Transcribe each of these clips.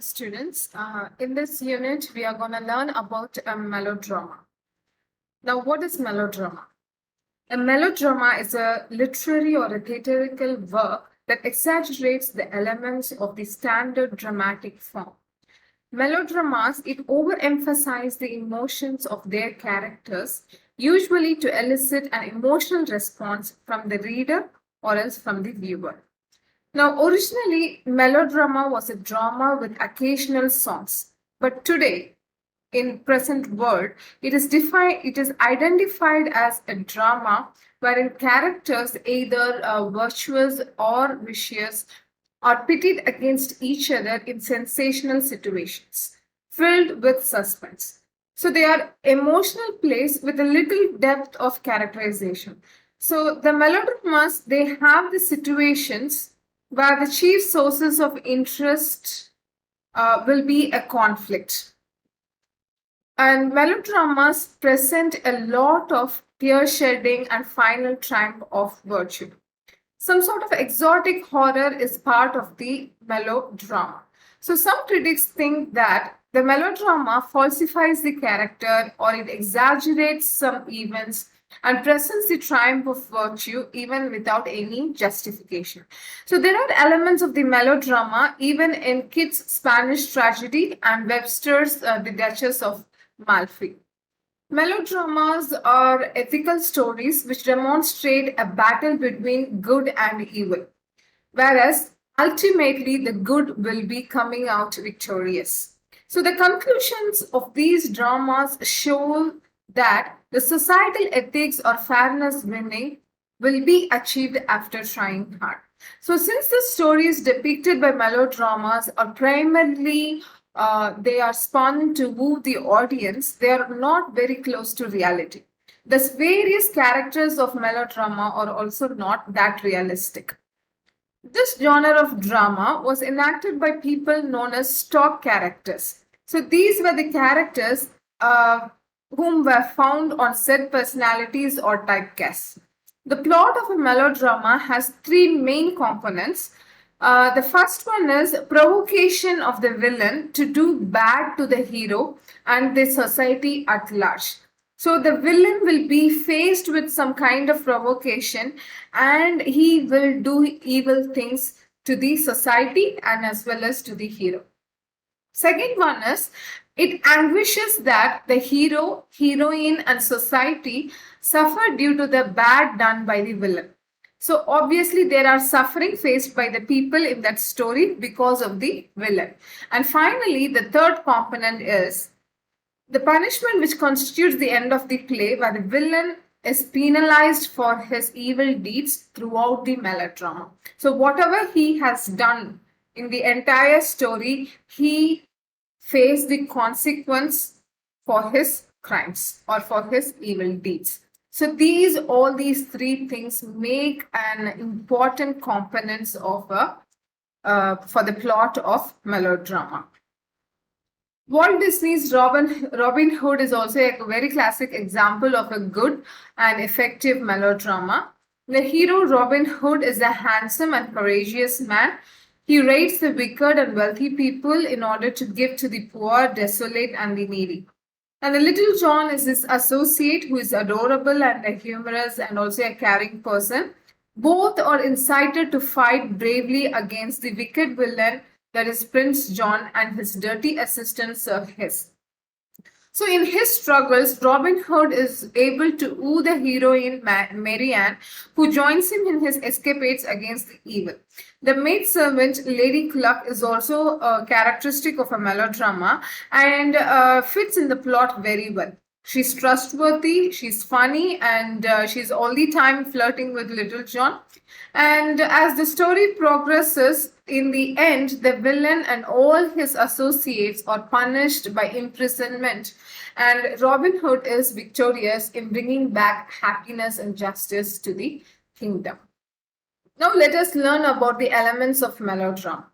Students, in this unit, we are going to learn about a melodrama. Now, what is melodrama? A melodrama is a literary or a theatrical work that exaggerates the elements of the standard dramatic form. Melodramas, it overemphasize the emotions of their characters, usually to elicit an emotional response from the reader or else from the viewer. Now, originally, melodrama was a drama with occasional songs, but today, in present world, it is identified as a drama wherein characters, either virtuous or vicious, are pitted against each other in sensational situations, filled with suspense. So they are emotional plays with a little depth of characterization. So the melodramas, they have the situations where the chief sources of interest will be a conflict. And melodramas present a lot of tear shedding and final triumph of virtue. Some sort of exotic horror is part of the melodrama. So some critics think that the melodrama falsifies the character or it exaggerates some events and presents the triumph of virtue even without any justification. So there are elements of the melodrama even in Kidd's Spanish Tragedy and Webster's The Duchess of Malfi. Melodramas are ethical stories which demonstrate a battle between good and evil, whereas ultimately the good will be coming out victorious. So, the conclusions of these dramas show that the societal ethics or fairness winning will be achieved after trying hard. So, since the stories depicted by melodramas are primarily they are spun to woo the audience, they are not very close to reality. The various characters of melodrama are also not that realistic. This genre of drama was enacted by people known as stock characters. So these were the characters whom were found on set personalities or typecasts. The plot of a melodrama has three main components. The first one is provocation of the villain to do bad to the hero and the society at large. So the villain will be faced with some kind of provocation and he will do evil things to the society and as well as to the hero. Second one is it anguishes that the hero, heroine, and society suffer due to the bad done by the villain. So obviously there are suffering faced by the people in that story because of the villain. And finally, the third component is the punishment which constitutes the end of the play where the villain is penalized for his evil deeds throughout the melodrama. So whatever he has done in the entire story, he faced the consequence for his crimes or for his evil deeds. So all these three things make an important components of for the plot of melodrama. Walt Disney's Robin Hood is also a very classic example of a good and effective melodrama. The hero Robin Hood is a handsome and courageous man. He raids the wicked and wealthy people in order to give to the poor, desolate, and the needy. And the Little John is his associate who is adorable and a humorous and also a caring person. Both are incited to fight bravely against the wicked villain that is Prince John and his dirty assistant Sir His. So in his struggles, Robin Hood is able to woo the heroine Marianne, who joins him in his escapades against the evil. The maidservant Lady Cluck is also a characteristic of a melodrama and fits in the plot very well. She's trustworthy, she's funny, and she's all the time flirting with Little John. And as the story progresses, in the end, the villain and all his associates are punished by imprisonment, and Robin Hood is victorious in bringing back happiness and justice to the kingdom. Now, let us learn about the elements of melodrama.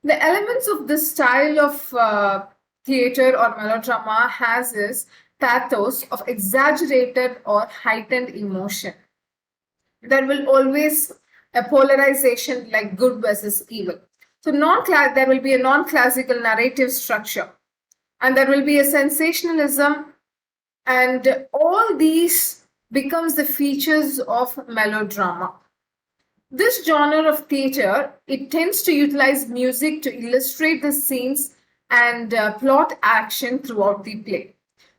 The elements of this style of theater or melodrama has is pathos of exaggerated or heightened emotion. There will always a polarization like good versus evil. So there will be a non-classical narrative structure, and there will be a sensationalism, and all these becomes the features of melodrama. This genre of theatre, it tends to utilize music to illustrate the scenes and plot action throughout the play.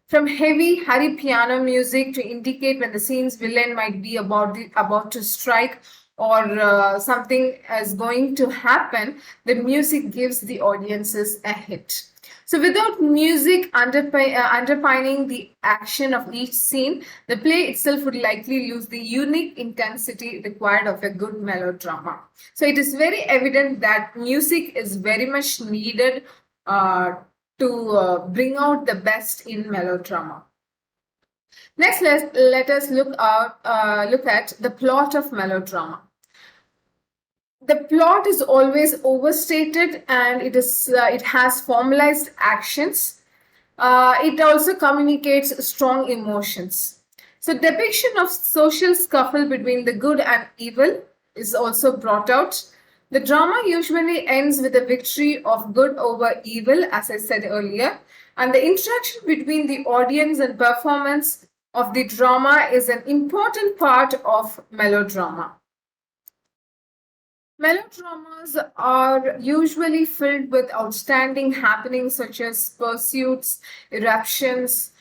From heavy, hurry piano music to indicate when the scene's villain might be about to strike or something is going to happen, the music gives the audiences a hit. So without music underpinning the action of each scene, the play itself would likely lose the unique intensity required of a good melodrama. So it is very evident that music is very much needed to bring out the best in melodrama. Next, let us look at the plot of melodrama. The plot is always overstated, and it has formalized actions. It also communicates strong emotions. So depiction of social scuffle between the good and evil is also brought out. The drama usually ends with a victory of good over evil, as I said earlier, and the interaction between the audience and performance of the drama is an important part of melodrama. Melodramas are usually filled with outstanding happenings such as pursuits, eruptions,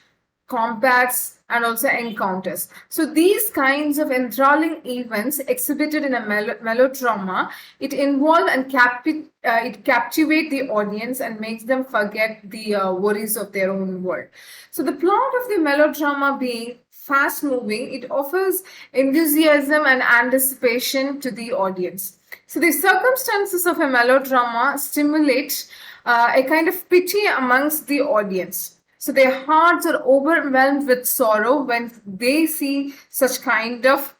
combats, and also encounters. So these kinds of enthralling events exhibited in a melodrama, it involve and it captivate the audience and makes them forget the worries of their own world. So the plot of the melodrama being fast moving, it offers enthusiasm and anticipation to the audience. So the circumstances of a melodrama stimulate a kind of pity amongst the audience. So their hearts are overwhelmed with sorrow when they see such kind of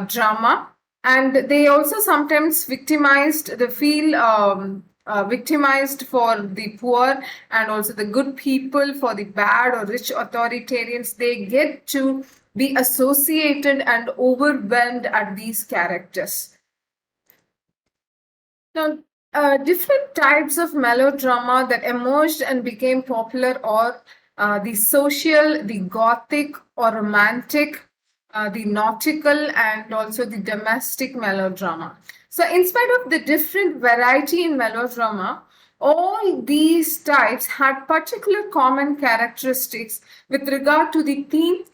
drama, and they also sometimes victimized. They feel victimized for the poor and also the good people, for the bad or rich authoritarians. They get to be associated and overwhelmed at these characters. Now, different types of melodrama that emerged and became popular are the social, the gothic or romantic, the nautical, and also the domestic melodrama. So, in spite of the different variety in melodrama, all these types had particular common characteristics with regard to the theme,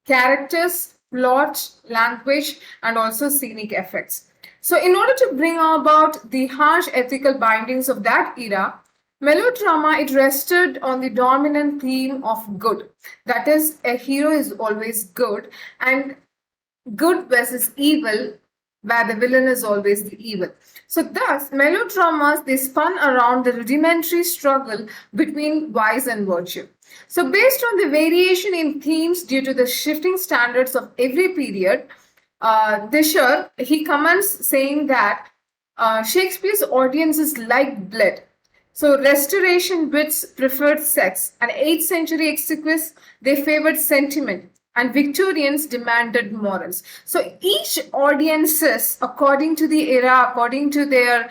characters, plot, language, and also scenic effects. So in order to bring about the harsh ethical bindings of that era, melodrama, it rested on the dominant theme of good. That is, a hero is always good, and good versus evil, where the villain is always the evil. So thus, melodramas, they spun around the rudimentary struggle between vice and virtue. So based on the variation in themes due to the shifting standards of every period, Disher, he comments saying that Shakespeare's audiences liked blood. So restoration wits preferred sex, and 8th century exequies, they favored sentiment, and Victorians demanded morals. So each audiences, according to the era, according to their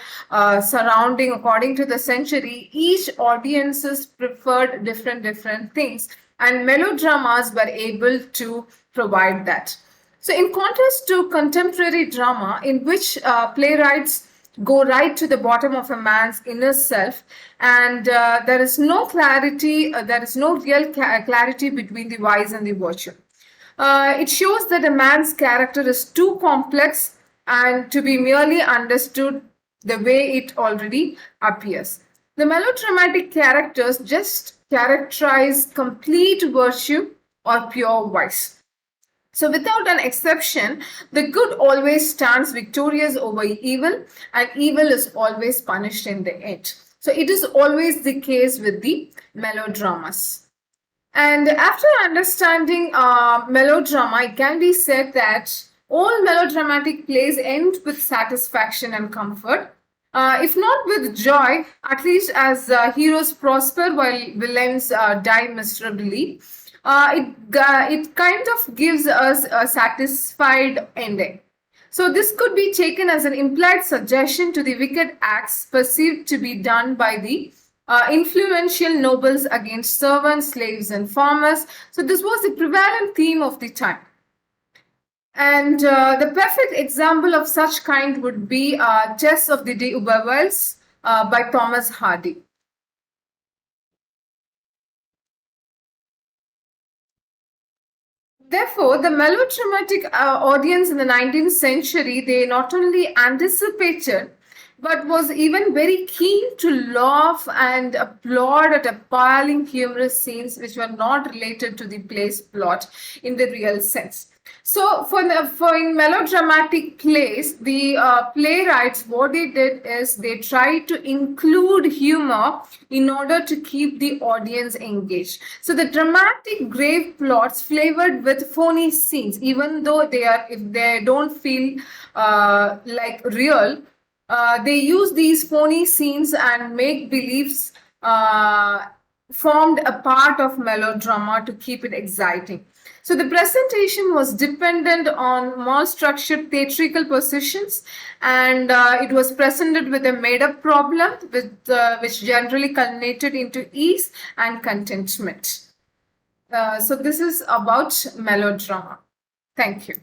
surrounding, according to the century, each audiences preferred different things, and melodramas were able to provide that. So in contrast to contemporary drama, in which playwrights go right to the bottom of a man's inner self, and there is no clarity, there is no real clarity between the vice and the virtue. It shows that a man's character is too complex and to be merely understood the way it already appears. The melodramatic characters just characterize complete virtue or pure vice. So without an exception, the good always stands victorious over evil, and evil is always punished in the end. So it is always the case with the melodramas. And after understanding melodrama, it can be said that all melodramatic plays end with satisfaction and comfort. If not with joy, at least as heroes prosper while villains die miserably. It kind of gives us a satisfied ending. So this could be taken as an implied suggestion to the wicked acts perceived to be done by the influential nobles against servants, slaves, and farmers. So this was the prevalent theme of the time. And the perfect example of such kind would be Chess of the D'Urbervilles by Thomas Hardy. Therefore, the melodramatic audience in the 19th century, they not only anticipated but was even very keen to laugh and applaud at appalling humorous scenes which were not related to the play's plot in the real sense. So, for in melodramatic plays, the playwrights, what they did is they tried to include humor in order to keep the audience engaged. So, the dramatic grave plots flavored with phony scenes, even though if they don't feel like real, they use these phony scenes and make beliefs formed a part of melodrama to keep it exciting. So the presentation was dependent on more structured theatrical positions, and it was presented with a made-up problem which generally culminated into ease and contentment. So this is about melodrama. Thank you.